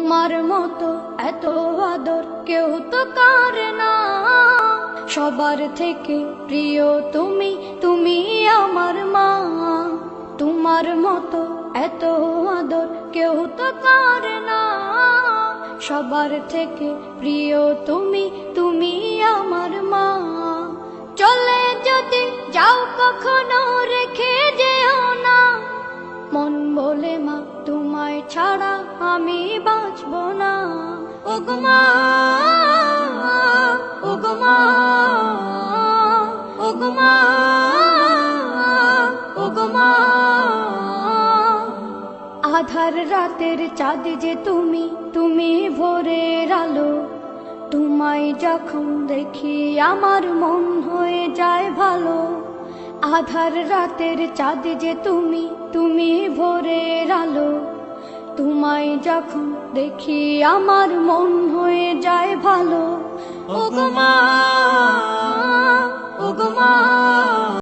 তোমার মতো এত আদর কেউ তো করে না। সবার থেকে প্রিয় তুমি, তুমি আমার মা। তোমার মতো এত আদর কেউ তো করে না। সবার থেকে প্রিয় তুমি, তুমি আমার মা। চলে যদি যাও কখনো রেখে যেও না, মন বলে মা তোমায় ছাড়া আমি বাঁচব না। ওগো মা, ওগো মা, ওগো মা, ওগো মা। আধার রাতের চাঁদ যে তুমি, তুমি ভোরের আলো। তোমায় যখন দেখি আমার মন হয়ে যায় ভালো। আধার রাতের চাঁদ যে তুমি, তুমি ভোরের আলো। তোমায় যখন দেখি আমার মন হয়ে যায় ভালো। ওগো মা,